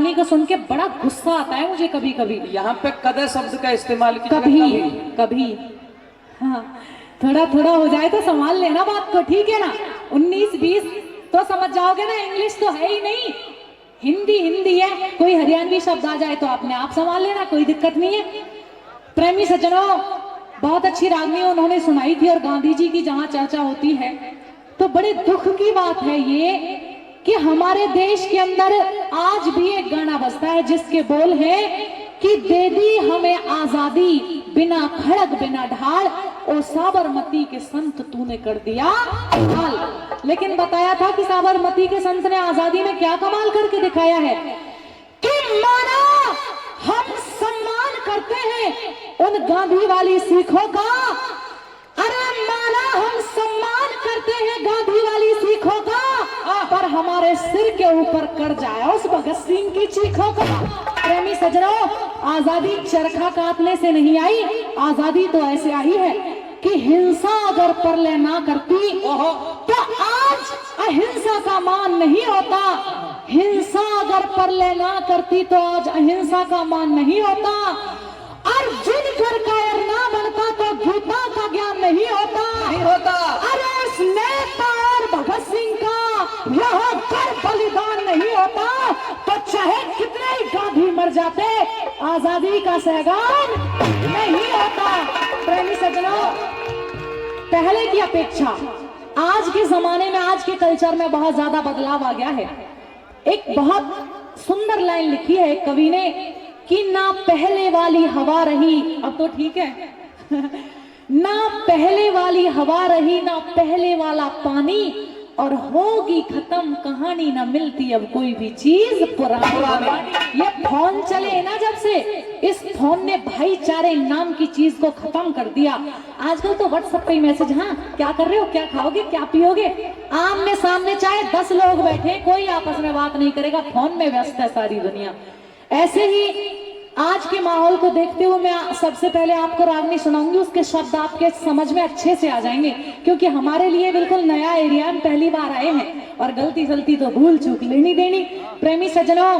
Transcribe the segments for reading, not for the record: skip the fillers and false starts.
रागनी को सुन के बड़ा गुस्सा आता है मुझे कभी कभी। यहाँ पे कदर शब्द का इस्तेमाल कीजिएगा। कभी कभी हाँ, थोड़ा थोड़ा हो जाए तो संभाल लेना बात को, ठीक है ना। 19-20 तो समझ जाओगे ना, इंग्लिश तो है ही नहीं, हिंदी हिंदी है। कोई हरियाणवी शब्द आ जाए तो अपने आप संभाल लेना, कोई दिक्कत नहीं है। प्रेमी सज्जनों, बहुत अच्छी रागनी उन्होंने सुनाई थी। और गांधी जी की जहां चर्चा होती है तो बड़े दुख की बात है ये कि हमारे देश के अंदर आज भी एक गाना बजता है जिसके बोल है कि दे दी हमें आजादी बिना खड़ग बिना ढाल, ओ साबरमती के संत तूने कर दिया हाल। लेकिन बताया था कि साबरमती के संत ने आजादी में क्या कमाल करके दिखाया है कि माना हम सम्मान करते हैं उन गांधी वाली सीखों का। अरे माना हम सम्मान करते हैं गांधी वाली सीखों का, पर हमारे सिर के ऊपर कर जाए उस भगत सिंह की चीखों का। प्रेमी सज्जनों, आजादी चरखा काटने से नहीं आई, आजादी तो ऐसे आई है कि हिंसा अगर परले ना करती तो आज अहिंसा का मान नहीं होता। हिंसा अगर परले ना करती तो आज अहिंसा का मान नहीं होता। अर्जुन कर कायर ना बनता तो गीता का ज्ञान नहीं होता। अरे इस नेता और भगत सिंह का यहाँ कर बलिदान नहीं होता तो चाहे कितने ही गांधी मर जाते, आजादी का सहगान नहीं होता। प्रेमी सज्जनों, पहले की अपेक्षा आज के जमाने में, आज के कल्चर में बहुत ज्यादा बदलाव आ गया है। एक बहुत सुंदर लाइन लिखी है कवि ने कि ना पहले वाली हवा रही, अब तो ठीक है ना पहले वाली हवा रही, ना पहले वाला पानी, और होगी खत्म कहानी, ना मिलती अब कोई भी चीज पुरानी। ये फोन चले ना जब से, इस फोन ने भाईचारे नाम की चीज को खत्म कर दिया। आजकल तो व्हाट्सएप पे मैसेज, हाँ क्या कर रहे हो, क्या खाओगे, क्या पियोगे। आमने सामने चाहे 10 लोग बैठे, कोई आपस में बात नहीं करेगा, फोन में व्यस्त है सारी दुनिया। ऐसे ही आज के माहौल को देखते हुए मैं सबसे पहले आपको रागनी सुनाऊंगी, उसके शब्द आपके समझ में अच्छे से आ जाएंगे क्योंकि हमारे लिए बिल्कुल नया एरिया, हम पहली बार आए हैं और गलती सलती तो भूल चूक लेनी देनी। प्रेमी सज्जनों,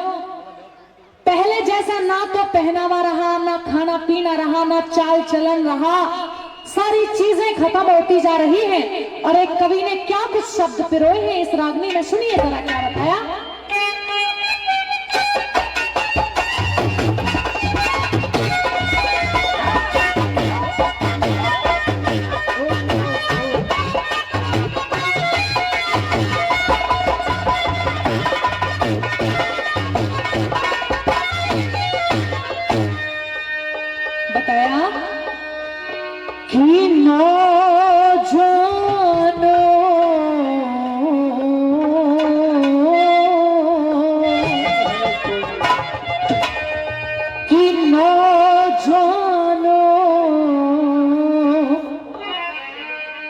पहले जैसा ना तो पहनावा रहा, ना खाना पीना रहा, ना चाल चलन रहा, सारी चीजें खत्म होती जा रही हैं। और एक कवि ने क्या कुछ शब्द पिरोए हैं इस रागनी में, सुनिए जरा क्या बताया। बताया कि नौजवानों कि नौजवानों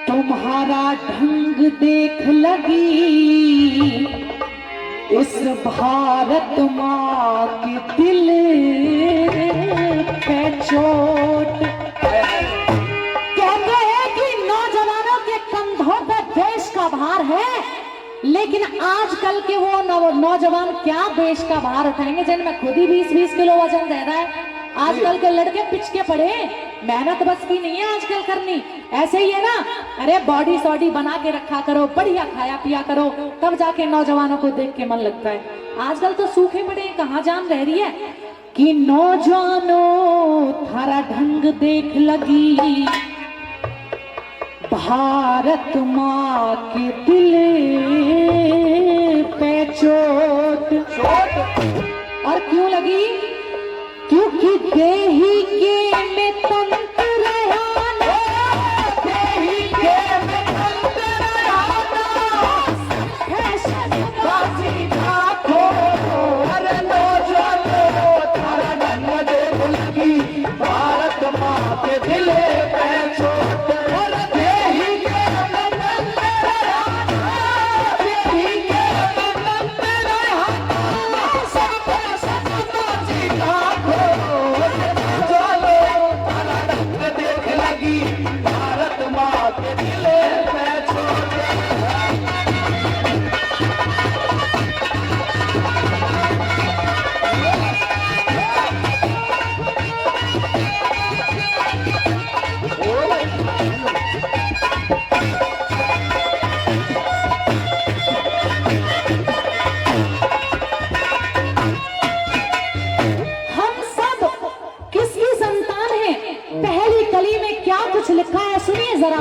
तुम्हारा ढंग देख लगी इस भारत माँ के दिल पे चोट। कहते हैं कि नौजवानों के कंधों पे देश का भार है, लेकिन आजकल के वो नौजवान क्या देश का भार उठाएंगे जिनमें खुद ही 20-20 किलो वजन दे रहा है। आजकल के लड़के पिचके पड़े, मेहनत बस की नहीं है आजकल करनी। ऐसे ही है ना, अरे बॉडी सॉडी बना के रखा करो, बढ़िया खाया पिया करो, तब जाके नौजवानों को देख के मन लगता है। आजकल तो सूखे पड़े, कहाँ जान रह रही है कि नौजवानों थारा ढंग देख लगी भारत माँ के दिल पे चोट। और क्यों लगी? क्योंकि देही के में तंत्र रहना, देही के में तंत्र रहना, फैशन बाजी खाको। अरे नौजवानों थारा ढंग देख लगी भारत माँ के दिल पे चोट।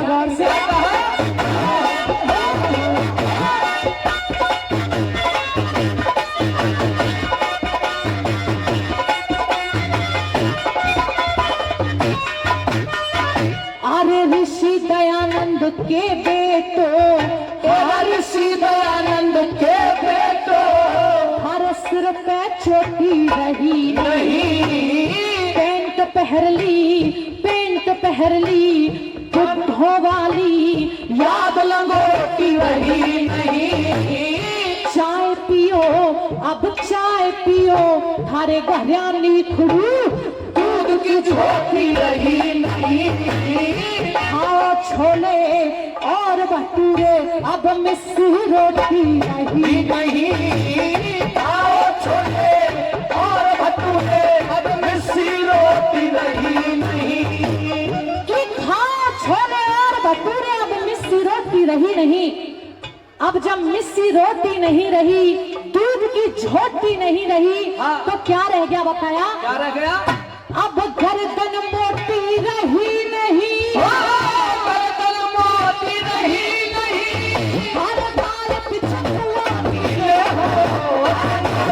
गौर से। अरे ऋषि दयानंद के बेटो, ऋषि दयानंद के बेटो, हर सिर पे चोटी रही नहीं पेंट पहर ली बुद्धों वाली, याद लंगोटी रही नहीं। चाय पियो अब चाय पियो, थारे घरियाली खुड़ू दूध की झोंकी रही नहीं। खाओ छोले और भटूरे, अब मिस्सी रोटी रही नहीं आओ छोले और भटूरे, अब मिस्सी रोटी रही नहीं। कि खाओ छोले और भटूरे, अब मिस्सी रोटी रही नहीं। अब जब मिस्सी रोटी नहीं रही, दूध की झोटी नहीं रही, हाँ। तो क्या रह गया बताया? क्या रह गया? अब गर्दन मोटी रही नहीं, गर्दन मोटी रही नहीं। हर बार पिछुआ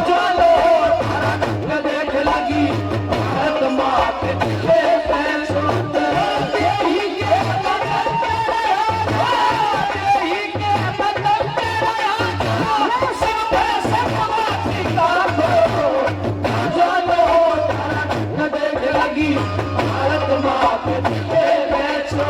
चलो धड़क देख लगी भारत माँ के पैसों देही के बदन तेरा, देही के बदन तेरा, सब माटी का हो। चलो धड़क देख लगी भारत माँ के पैसों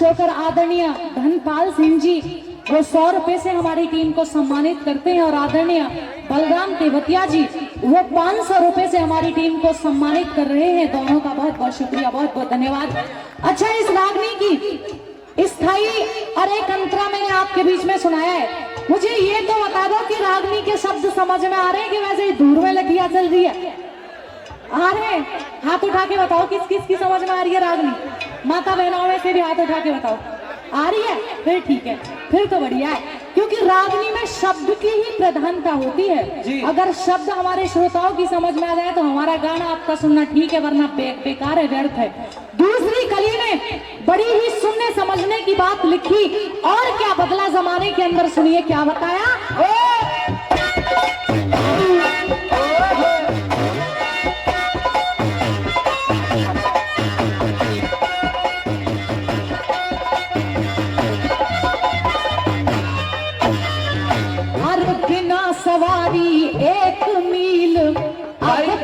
होकर आदरणीय धनपाल सिंह जी वो 100 रुपए से हमारी टीम को सम्मानित करते हैं और आदरणीय बलराम तेवतिया जी वो 500 रुपए से हमारी टीम को सम्मानित कर रहे हैं। दोनों का बहुत बहुत शुक्रिया, बहुत बहुत धन्यवाद। अच्छा, इस रागनी की स्थाई और एक अंतरा मैंने आपके बीच में सुनाया है। मुझे ये तो बता दो कि रागनी के शब्द समझ में आ रहे हैं कि वैसे ही दूर में लठिया चल रही है? आ रहे हैं? हाथ उठा के बताओ किस किस की समझ में आ रही है रागनी। माता बहनों में से भी हाथ उठा के बताओ। आ रही है? फिर ठीक है, फिर तो बढ़िया है, क्योंकि रागनी में शब्द की ही प्रधानता होती है। अगर शब्द हमारे श्रोताओं की समझ में आ जाए तो हमारा गाना आपका सुनना ठीक है, वरना बेकार है, व्यर्थ है। दूसरी कली में बड़ी ही सुनने समझने की बात लिखी और क्या बदला जमाने के अंदर, सुनिए क्या बताया। सवारी एक मील,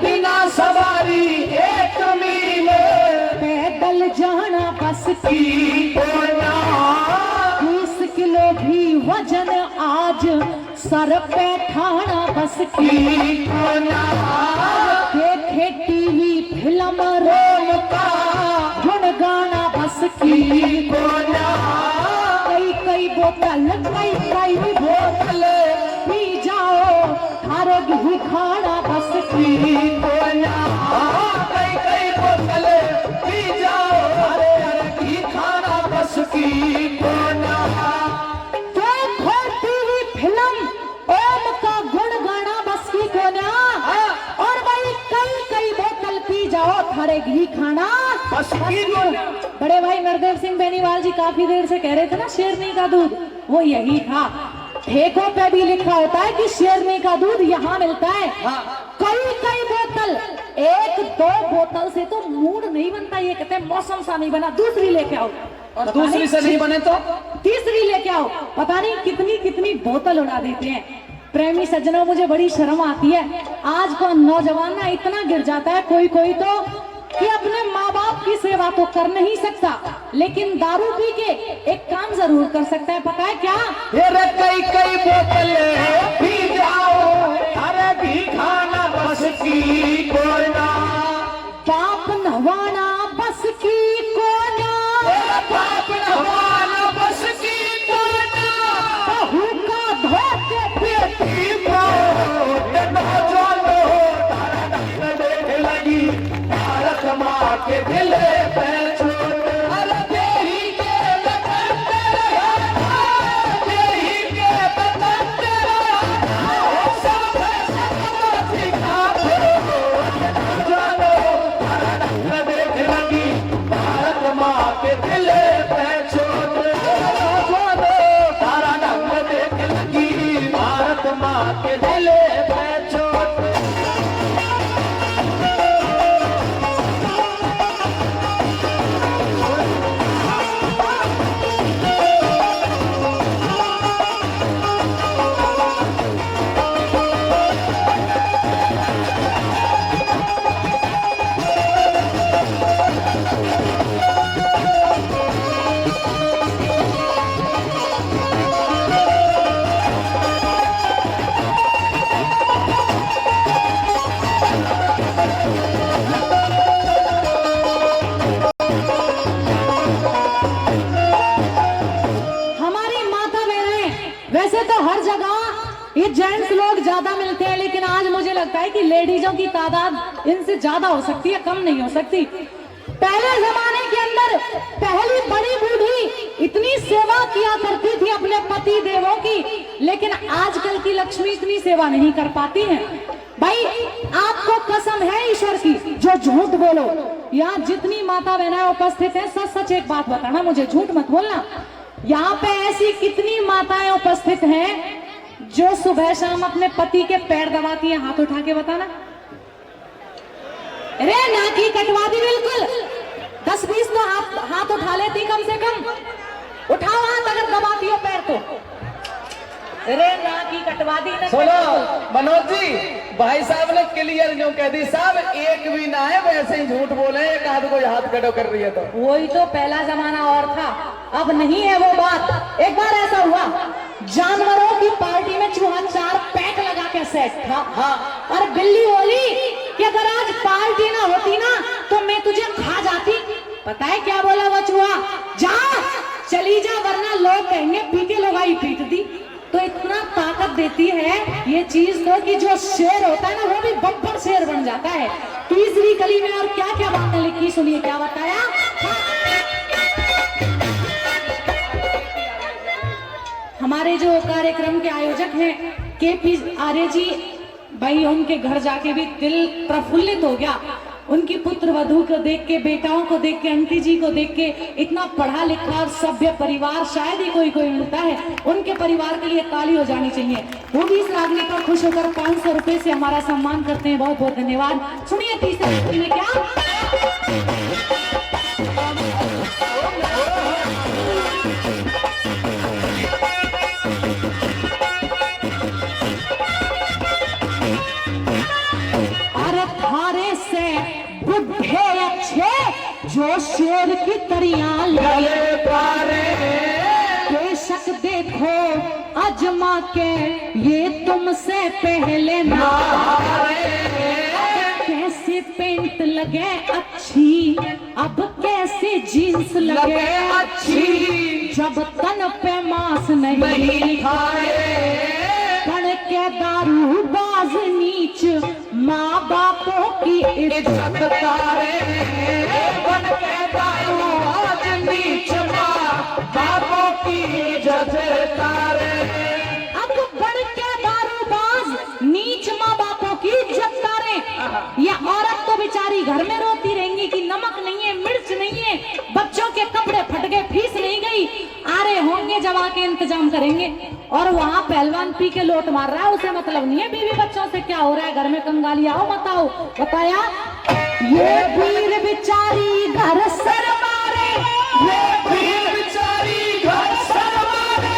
बिना सवारी एक मील, पैदल जाना बस की 20 किलो भी वजन आज सर पे ठाना बस की। देखे टीवी फिल्म रोम का गुण गाना बस की। कई बोतल कई बोतल पी जाओ, थारे घी खाना बस की। कई बोतल पी जाओ, थारे घी खाना बस की। देखो टीवी फिल्म ओम का गुण गाना बस की कोना, और भाई कई बोतल पी जाओ, थारे घी खाना बस की। बड़े भाई नरदेव सिंह बेनीवाल जी काफी देर से कह रहे थे ना शेरनी का दूध, वो यही था। ठेकों पे भी लिखा होता है कि शेरनी का दूध यहाँ मिलता है। कई बोतल, 1-2 बोतल से तो मूड नहीं बनता, ये कहते हैं मौसम सा नहीं बना, दूसरी लेके आओ। और दूसरी से नहीं बने तो तीसरी लेके आओ। पता नहीं कितनी बोतल उड़ा देते हैं। प्रेमी सज्जनों, मुझे बड़ी शर्म आती है। आज का नौजवान ना इतना गिर जाता है, कोई तो कि अपने माँ बाप की सेवा तो कर नहीं सकता, लेकिन दारू पी के एक काम जरूर कर सकता है। पता है क्या? अरे कई कई बोतलें पी जाओ, अरे भी खाना बस की कोई ना, पाप नवाना बस की कोना, पाप नवाना बस की कोई ना, बहू का धोके बेटी को नौजवानो तारा ढंग देख लगी, भारत माँ के दिल पे चोट, अरे देही के वतन तेरा, देही के वतन तेरा, सब सिखा दो, नौजवानो तारा ढंग देख लगी, भारत माँ के दिल पे चोट, नौजवानो तारा ढंग देख लगी, भारत माँ के दिल पे चोट। हमारी माता बहनें, वैसे तो हर जगह ये जेंट्स लोग ज्यादा मिलते हैं, लेकिन आज मुझे लगता है कि लेडीजों की तादाद इनसे ज्यादा हो सकती है, कम नहीं हो सकती। पहले जमाने के अंदर पहली बड़ी बूढ़ी इतनी सेवा किया करती थी अपने पति देवों की, लेकिन आजकल की लक्ष्मी इतनी सेवा नहीं कर पाती हैं। भाई आपको कसम है ईश्वर की, जो झूठ बोलो। यहाँ जितनी माता बहनें उपस्थित हैं, सच सच एक बात बताना, मुझे झूठ मत बोलना। यहाँ पे ऐसी कितनी माताएं उपस्थित हैं जो सुबह शाम अपने पति के पैर दबाती हैं? हाथ उठा के बताना। अरे नाकी कटवा दी बिल्कुल, 10-20 तो हाथ उठा लेती कम से कम। उठाओ हाथ अगर दबाती हो पैर तो। अरे नाकी कटवा दी ना। सुनो मनोज जी, भाई साहब ने क्लियर जो कह दी, साहब एक भी ना है, वैसे ही झूठ बोले, एक आध को हाथ कटो कर रही है तो। वही तो पहला जमाना और था, अब नहीं है वो बात। एक बार ऐसा हुआ, जानवरों की पार्टी में चूहा 4 पैक लगा के सेट था। हाँ। और बिल्ली बोली कि अगर आज पार्टी ना होती ना तो मैं तुझे खा जाती। पता है क्या बोला वो चूहा? जा चली जा, वरना लोग कहेंगे पी के लोगाई पीट दी। तो इतना ताकत देती है ये चीज तो कि जो शेर होता है ना, वो भी बब्बर शेर बन जाता है। तीसरी कली में और क्या क्या बातें लिखी, सुनिए क्या बताया। हमारे जो कार्यक्रम के आयोजक हैं KP आर्य जी, भाई उनके घर जाके भी दिल प्रफुल्लित हो गया। उनकी पुत्र वधू को देख के, बेटाओं को देख के, आंटी जी को देख के, इतना पढ़ा लिखा और सभ्य परिवार शायद ही कोई कोई मिलता है। उनके परिवार के लिए ताली हो जानी चाहिए। वो भी इस रागनी पर खुश होकर 500 रुपए से हमारा सम्मान करते हैं। बहुत बहुत धन्यवाद। सुनिए तीसरे में क्या। बुढ़े अच्छे जो शेर की तरियां गले पारे, बेशक देखो अजमा के ये तुमसे पहले ना, कैसे पेंट लगे अच्छी, अब कैसे जीन्स लगे अच्छी, जब तन पे मांस नहीं खाए, बन के दारू बाज नीच माँ बापों की इज्जत तारे, बन के दारू बाज नीच माँ बापों की इज्जत तारे। अब बन के दारू बाज नीच माँ बापों की इज्जत तारे। ये औरत तो बेचारी घर में रोती रहेंगी कि नमक नहीं है, मिर्च नहीं है, बच्चों के कपड़े फट गए, फीस नहीं गई। आ रहे होंगे जब आके इंतजाम करेंगे। और वहाँ पहलवान पी के लोट मार रहा है, उसे मतलब नहीं है बीवी बच्चों से क्या हो रहा है, घर में कंगाली आओ बताओ। बताया ये वीर बेचारी घर सर मारे, ये वीर बेचारी घर सर मारे,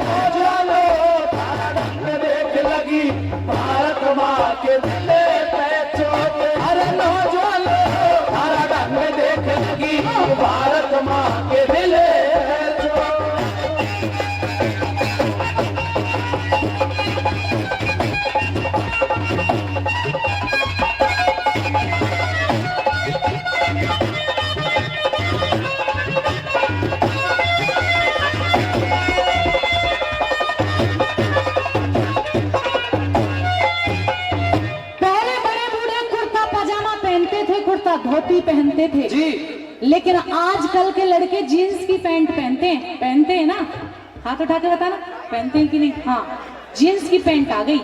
नौजवानो तारा ढंग देख लगी, भारत माँ के दिल पे चोट। अरे नौजवान तारा ढंग देख लगी भारत माँ के दिल पे चोट। धोती पहनते थे जी, लेकिन आजकल के लड़के जीन्स की पैंट पहनते हैं ना। हाथ उठा के बताना, पहनते हैं कि नहीं? हाँ, जीन्स की पैंट आ गई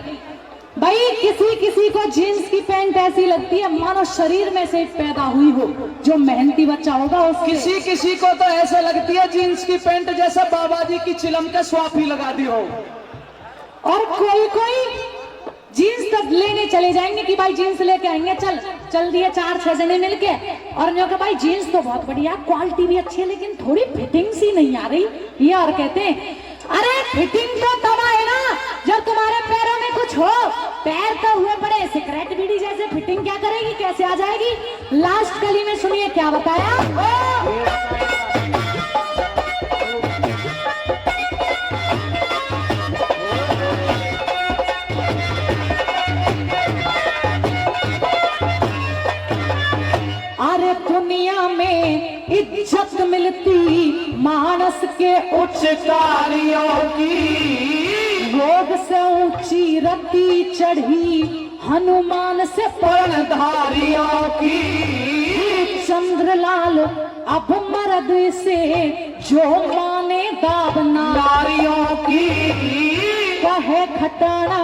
भाई। किसी किसी को जीन्स की पैंट ऐसी लगती है मानो शरीर में से पैदा हुई हो। जो मेहनती बच्चा होगा उसके किसी किसी को तो ऐसे लगती है जीन्स की पैंट जैसे बाबा जी की चिलम के स्वाफी लगा दी हो। और कोई कोई जीन्स तक लेने चले जाएंगे कि भाई जीन्स लेके आएंगे, चल दिए 4-6 जने मिलके, और जो कि भाई जीन्स तो बहुत बढ़िया, क्वालिटी भी अच्छी है, लेकिन थोड़ी फिटिंग सी नहीं आ रही ये। और कहते हैं अरे फिटिंग तो तब आए ना जब तुम्हारे पैरों में कुछ हो। पैर तो हुए पड़े सिगरेट बीड़ी जैसे, फिटिंग क्या करेगी, कैसे आ जाएगी? लास्ट कली में सुनिए क्या बताया। दुनिया में इज्जत मिलती मानस के उच्च कार्यों की। रोग से ऊंची रति चढ़ी हनुमान से पर्णधारियों की। चंद्रलाल अब मर्द से जो माने दाबना नारियों की। कहे खटाना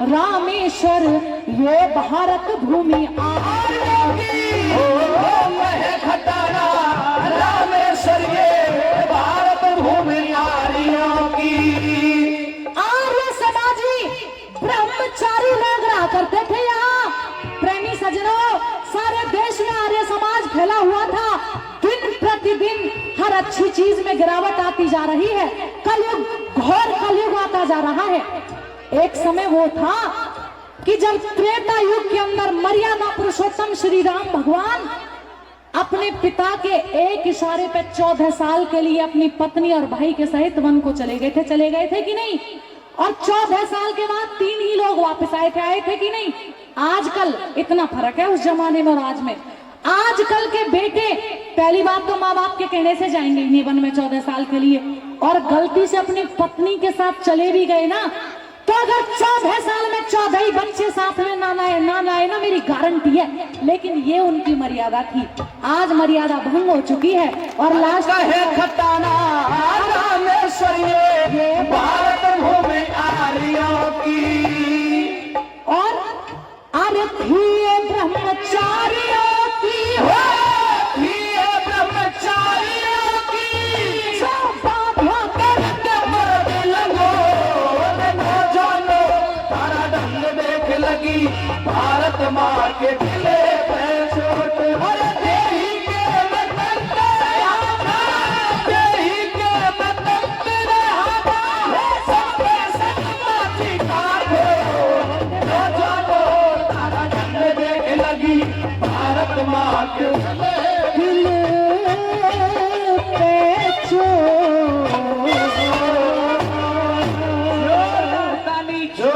रामेश्वर ये भारत भूमि आर्यों की। खटाना रामेश्वर ये भारत भूमि आर्यों की। आर्य समाजी ब्रह्मचारी लोग रहा करते थे यहाँ। प्रेमी सजनों, सारे देश में आर्य समाज फैला हुआ था। दिन प्रतिदिन हर अच्छी चीज में गिरावट आती जा रही है। कलयुग, घोर कलयुग आता जा रहा है। एक समय वो था कि जब त्रेता युग के अंदर मर्यादा पुरुषोत्तम श्री राम भगवान अपने पिता के एक इशारे पे 14 साल के लिए अपनी पत्नी और भाई के सहित वन को चले गए थे कि नहीं? और 14 साल के बाद 3 ही लोग वापस आए थे कि नहीं? आजकल इतना फर्क है उस जमाने में और आज में। आजकल के बेटे पहली बात तो माँ बाप के कहने से जाएंगे नहीं वन में 14 साल के लिए, और गलती से अपनी पत्नी के साथ चले भी गए ना, तो अगर 14 साल में 14 ही बच्चे साथ में ना लाए ना मेरी गारंटी है। लेकिन ये उनकी मर्यादा थी, आज मर्यादा भंग हो चुकी है। और लास्ट है खटाना रामेश्वर ये भारत भूमि आर्यों की। और अरे थी ब्रह्मचारियों की हो, ब्रह्मचारियों की। सब बाधा करके मरने लगो जानो तारा ढंग देख लगी भारत माँ के दिले पे चोट। अरे देही के वतन तेरे हाथा, देही के वतन तेरे हाथा, सबके संग माची काटो जानो तारा ढंग देख लगी भारत माँ के दिले